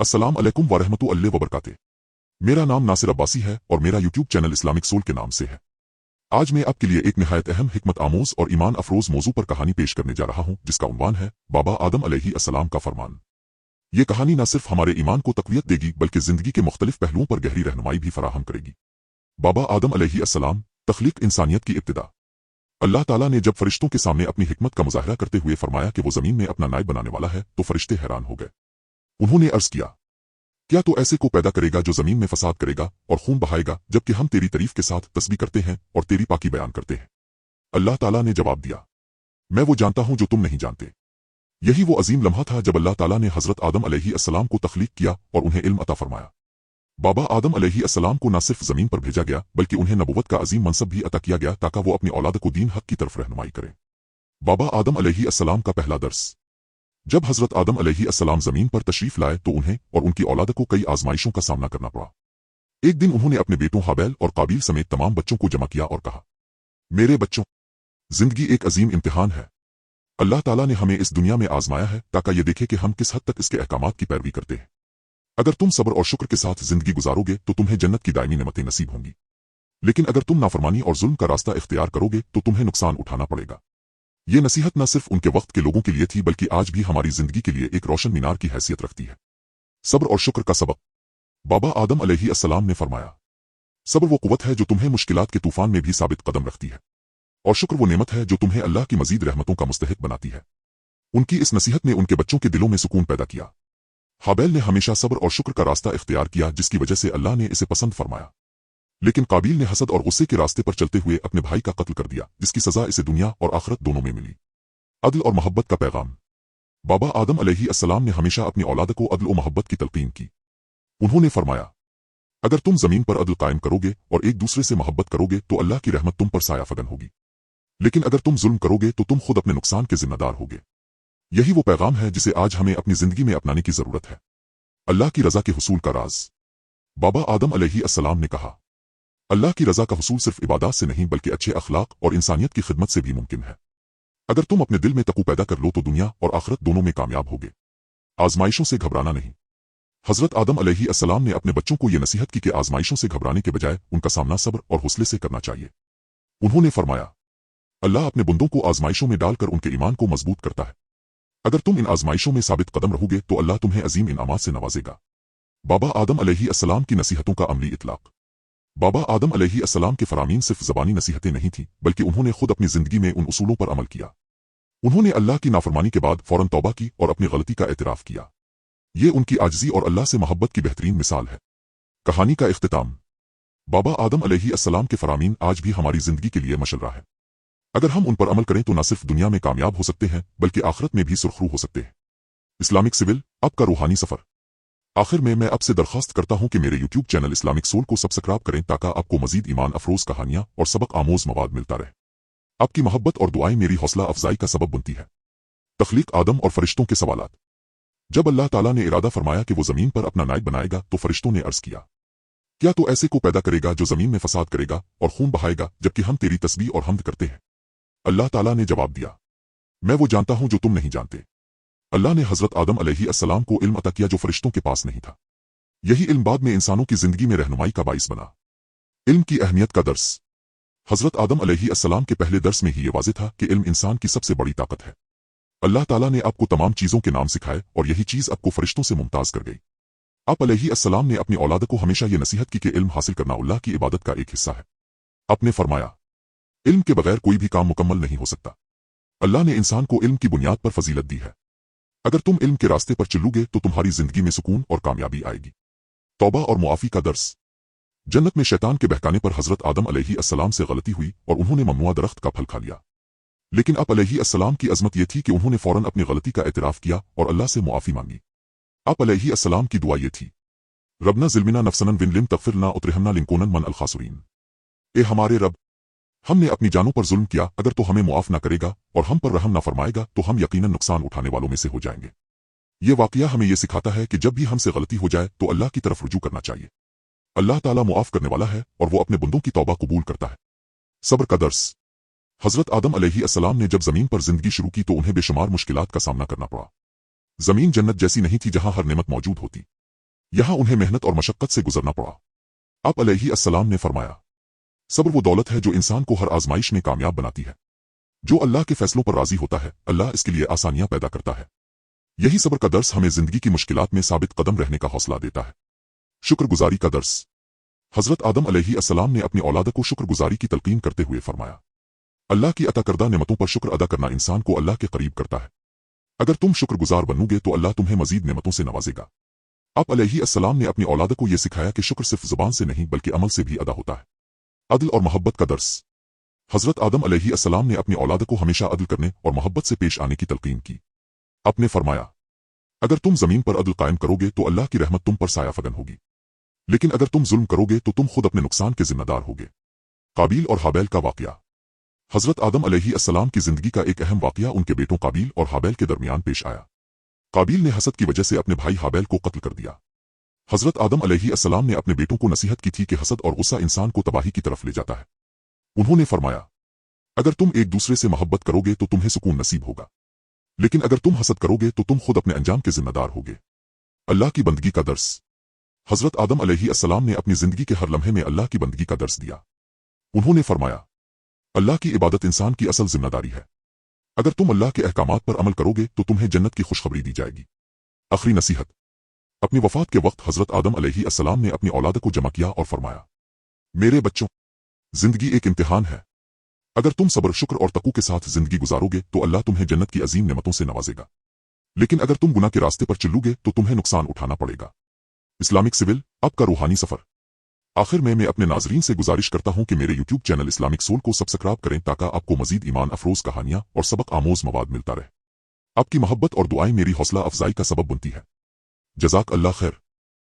अस्सलाम अलैकुम वरहमतुल्लाहि वबरकातुहू। मेरा नाम नासिर अब्बासी है और मेरा यूट्यूब चैनल इस्लामिक सोल के नाम से है। आज मैं आपके लिए एक निहायत अहम हिकमत आमोज और ईमान अफरोज मौजू पर कहानी पेश करने जा रहा हूं, जिसका उन्वान है बाबा आदम अलैहिस्सलाम का फरमान। ये कहानी न सिर्फ हमारे ईमान को तक़वियत देगी बल्कि जिंदगी के मुख्तलिफ पहलुओं पर गहरी रहनुमाई भी फराहम करेगी। बाबा आदम अलैहिस्सलाम, तख्लीक इंसानियत की इब्तिदा। अल्लाह ताला ने जब फरिश्तों के सामने अपनी हिकमत का मुजाहरा करते हुए फरमाया कि वो जमीन में अपना नायब बनाने वाला है, तो फरिश्ते हैरान हो गए। उन्होंने अर्ज किया, क्या तो ऐसे को पैदा करेगा जो जमीन में फसाद करेगा और खून बहाएगा, जबकि हम तेरी तारीफ के साथ तस्बीह करते हैं और तेरी पाकी बयान करते हैं। अल्लाह ताला ने जवाब दिया, मैं वो जानता हूं जो तुम नहीं जानते। यही वो अजीम लम्हा था जब अल्लाह ताला ने हजरत आदम अलैहिस्सलाम को तख्लीक किया और उन्हें इल्म अता फरमाया। बाबा आदम अलैहिस्सलाम को न सिर्फ जमीन पर भेजा गया बल्कि उन्हें नबुव्वत का अजीम मनसब भी अता किया गया ताकि वो अपनी औलाद को दीन हक की तरफ रहनुमाई करें। बाबा आदम अलैहिस्सलाम का पहला दर्स। जब हजरत आदम अलैहिस्सलाम जमीन पर तशरीफ लाए तो उन्हें और उनकी औलाद को कई आजमाइशों का सामना करना पड़ा। एक दिन उन्होंने अपने बेटों हाबैल और काबिल समेत तमाम बच्चों को जमा किया और कहा, मेरे बच्चों, जिंदगी एक अजीम इम्तिहान है। अल्लाह ताला ने हमें इस दुनिया में आजमाया है ताकि ये देखे कि हम किस हद तक इसके अहकामात की पैरवी करते हैं। अगर तुम सब्र और शुक्र के साथ जिंदगी गुजारोगे तो तुम्हें जन्नत की दायमी नेमतें नसीब होंगी, लेकिन अगर तुम नाफरमानी और जुल्म का रास्ता इख्तियार करोगे तो तुम्हें नुकसान उठाना पड़ेगा। ये नसीहत न सिर्फ उनके वक्त के लोगों के लिए थी बल्कि आज भी हमारी जिंदगी के लिए एक रोशन मीनार की हैसियत रखती है। सब्र और शुक्र का सबक। बाबा आदम अलैहिस्सलाम ने फरमाया, सब्र वो कुव्वत है जो तुम्हें मुश्किलात के तूफान में भी साबित कदम रखती है, और शुक्र वो नेमत है जो तुम्हें अल्लाह की मजीद रहमतों का मुस्तहिक बनाती है। उनकी इस नसीहत ने उनके बच्चों के दिलों में सुकून पैदा किया। हाबैल ने हमेशा सब्र और शुक्र का रास्ता इख्तियार किया, जिसकी वजह से अल्लाह ने इसे पसंद फरमाया, लेकिन काबिल ने हसद और गुस्से के रास्ते पर चलते हुए अपने भाई का कत्ल कर दिया, जिसकी सजा इसे दुनिया और आखिरत दोनों में मिली। अदल और मोहब्बत का पैगाम। बाबा आदम अलैहिस्सलाम ने हमेशा अपनी औलाद को अदल और मोहब्बत की तलकीन की। उन्होंने फरमाया, अगर तुम जमीन पर अदल कायम करोगे और एक दूसरे से मोहब्बत करोगे तो अल्लाह की रहमत तुम पर साया फगन होगी, लेकिन अगर तुम जुल्म करोगे तो तुम खुद अपने नुकसान के जिम्मेदार होगे। यही वो पैगाम है जिसे आज हमें अपनी जिंदगी में अपनाने की जरूरत है। अल्लाह की रजा के हुसूल का राज। बाबा आदम अलैहिस्सलाम ने कहा, अल्लाह की रजा का हुसूल सिर्फ इबादत से नहीं बल्कि अच्छे अखलाक और इंसानियत की खिदमत से भी मुमकिन है। अगर तुम अपने दिल में तकू पैदा कर लो तो दुनिया और आखिरत दोनों में कामयाब होगे। आजमाइशों से घबराना नहीं। हजरत आदम अलैहिस्सलाम ने अपने बच्चों को यह नसीहत की कि आजमाइशों से घबराने के बजाय उनका सामना सब्र और हौसले से करना चाहिए। उन्होंने फरमाया, अल्लाह अपने बंदों को आजमाइशों में डालकर उनके ईमान को मजबूत करता है। अगर तुम इन आजमाइशों में साबित कदम रहोगे तो अल्लाह तुम्हें अजीम इनामात से नवाजेगा। बाबा आदम अलैहिस्सलाम की नसीहतों का अमली इतलाक। बाबा आदम अलैहिस्सलाम के फरामीन सिर्फ ज़बानी नसीहतें नहीं थीं बल्कि उन्होंने खुद अपनी जिंदगी में उन उसूलों पर अमल किया। उन्होंने अल्लाह की नाफरमानी के बाद फौरन तौबा की और अपनी गलती का एतराफ किया। ये उनकी आजिज़ी और अल्लाह से मोहब्बत की बेहतरीन मिसाल है। कहानी का इख्तिताम। बाबा आदम अलैहिस्सलाम के फरामीन आज भी हमारी जिंदगी के लिए मशअरा है। अगर हम उन पर अमल करें तो न सिर्फ दुनिया में कामयाब हो सकते हैं बल्कि आखिरत में भी सुरखरू हो सकते हैं। इस्लामिक सिविल, आपका रूहानी सफर। आखिर में मैं आपसे दरख्वास्त करता हूं कि मेरे यूट्यूब चैनल इस्लामिक सोल को सब्सक्राइब करें ताकि आपको मजीद ईमान अफरोज कहानियां और सबक आमोज मवाद मिलता रहे। आपकी मोहब्बत और दुआएं मेरी हौसला अफजाई का सबब बनती है। तख्लीक आदम और फरिश्तों के सवालात। जब अल्लाह ताला ने इरादा फरमाया कि वो जमीन पर अपना नायब बनाएगा तो फरिश्तों ने अर्ज किया, क्या तो ऐसे को पैदा करेगा जो जमीन में फसाद करेगा और खून बहाएगा, जबकि हम तेरी तस्बीह और हमद करते हैं। अल्लाह ताला ने जवाब दिया, मैं वो जानता हूं जो तुम नहीं जानते। अल्लाह ने हजरत आदम अलैहिस्सलाम को इल्म अता किया जो फरिश्तों के पास नहीं था। यही इल्म बाद में इंसानों की जिंदगी में रहनुमाई का बाइस बना। इल्म की अहमियत का दर्स। हजरत आदम अलैहिस्सलाम के पहले दर्स में ही ये वाज़ेह था कि इल्म इंसान की सबसे बड़ी ताकत है। अल्लाह ताला ने आपको तमाम चीजों के नाम सिखाए और यही चीज आपको फरिश्तों से मुमताज कर गई। आप अलैहिस्सलाम ने अपनी औलाद को हमेशा ये नसीहत की कि इल्म हासिल करना अल्लाह की इबादत का एक हिस्सा है। आपने फरमाया, इल्म के बगैर कोई भी काम मुकम्मल नहीं हो सकता। अल्लाह ने इंसान को इल्म की बुनियाद पर फजीलत दी है। अगर तुम इल्म के रास्ते पर चलोगे तो तुम्हारी जिंदगी में सुकून और कामयाबी आएगी। तौबा और मुआफी का दर्स। जन्नत में शैतान के बहकाने पर हजरत आदम अलैहिस्सलाम से गलती हुई और उन्होंने ममनुआ दरख्त का फल खा लिया, लेकिन आप अलैहिस्सलाम की अजमत यह थी कि उन्होंने फौरन अपनी गलती का एतराफ किया और अल्लाह से मुआफी मांगी। आप अलैहिस्सलाम की दुआ ये थी, रबना ज़िलमिना नफसनन विन लिम तगफिरना उतरहमना लिनकुनन मन अल खासिरीन। ए हमारे रब, हमने अपनी जानों पर जुल्म किया, अगर तो हमें मुआफ ना करेगा और हम पर रहम ना फरमाएगा तो हम यकीनन नुकसान उठाने वालों में से हो जाएंगे। ये वाकया हमें यह सिखाता है कि जब भी हमसे गलती हो जाए तो अल्लाह की तरफ रुजू करना चाहिए। अल्लाह ताला मुआफ करने वाला है और वो अपने बंदों की तौबा कबूल करता है। सब्र का दर्स। हजरत आदम अलैहिस्सलाम ने जब जमीन पर जिंदगी शुरू की तो उन्हें बेशुमार मुश्किलात का सामना करना पड़ा। जमीन जन्नत जैसी नहीं थी जहां हर नेमत मौजूद होती। यहाँ उन्हें मेहनत और मशक्कत से गुजरना पड़ा। आप अलैहिस्सलाम ने फरमाया, सब्र वो दौलत है जो इंसान को हर आजमाइश में कामयाब बनाती है। जो अल्लाह के फैसलों पर राजी होता है, अल्लाह इसके लिए आसानियां पैदा करता है। यही सब्र का दर्स हमें जिंदगी की मुश्किलात में साबित कदम रहने का हौसला देता है। शुक्रगुजारी का दर्स। हजरत आदम अलैहिस्सलाम ने अपनी औलाद को शुक्रगुजारी की तलकीन करते हुए फरमाया, अल्लाह की अता करदा नेमतों पर शुक्र अदा करना इंसान को अल्लाह के करीब करता है। अगर तुम शुक्रगुजार बनोगे तो अल्लाह तुम्हें मजीद नेमतों से नवाजेगा। आप अलैहिस्सलाम ने अपनी औलाद को यह सिखाया कि शुक्र सिर्फ जुबान से नहीं बल्कि अमल से भी अदा होता है। अदल और मोहब्बत का दर्स। हजरत आदम अलैहिस्सलाम ने अपनी औलाद को हमेशा अदल करने और मोहब्बत से पेश आने की तलकीन की। आपने फरमाया, अगर तुम जमीन पर अदल कायम करोगे तो अल्लाह की रहमत तुम पर साया फगन होगी, लेकिन अगर तुम जुल्म करोगे तो तुम खुद अपने नुकसान के जिम्मेदार होगे। काबील और हाबैल का वाकया। हजरत आदम अलैहिस्सलाम की जिंदगी का एक अहम वाकया उनके बेटों काबील और हाबैल के दरमियान पेश आया। काबील ने हसद की वजह से अपने भाई हाबैल को कत्ल कर दिया। हजरत आदम अलैहिस्सलाम ने अपने बेटों को नसीहत की थी कि हसद और गुस्सा इंसान को तबाही की तरफ ले जाता है। उन्होंने फरमाया, अगर तुम एक दूसरे से मोहब्बत करोगे तो तुम्हें सुकून नसीब होगा, लेकिन अगर तुम हसद करोगे तो तुम खुद अपने अंजाम के जिम्मेदार होगे। अल्लाह की बंदगी का दर्स। हजरत आदम अलैहिस्सलाम ने अपनी जिंदगी के हर लम्हे में अल्लाह की बंदगी का दर्स दिया। उन्होंने फरमाया, अल्लाह की इबादत इंसान की असल जिम्मेदारी है। अगर तुम अल्लाह के अहकामात पर अमल करोगे तो तुम्हें जन्नत की खुशखबरी दी जाएगी। आखिरी नसीहत। अपनी वफात के वक्त हजरत आदम अलैहिस्सलाम ने अपनी औलाद को जमा किया और फरमाया, मेरे बच्चों, जिंदगी एक इम्तिहान है। अगर तुम सब्र, शुक्र और तकू के साथ जिंदगी गुजारोगे तो अल्लाह तुम्हें जन्नत की अजीम नेमतों से नवाजेगा, लेकिन अगर तुम गुनाह के रास्ते पर चलोगे तो तुम्हें नुकसान उठाना पड़ेगा। इस्लामिक सिविल, आपका रूहानी सफर। आखिर में मैं अपने नाजरीन से गुजारिश करता हूं कि मेरे यूट्यूब चैनल इस्लामिक सोल को सब्सक्राइब करें ताकि आपको मजीद ईमान अफरोज कहानियां और सबक आमोज मवाद मिलता रहे। आपकी मोहब्बत और दुआएं मेरी हौसला अफजाई का सबब बनती है। जज़ाक अल्लाह खैर।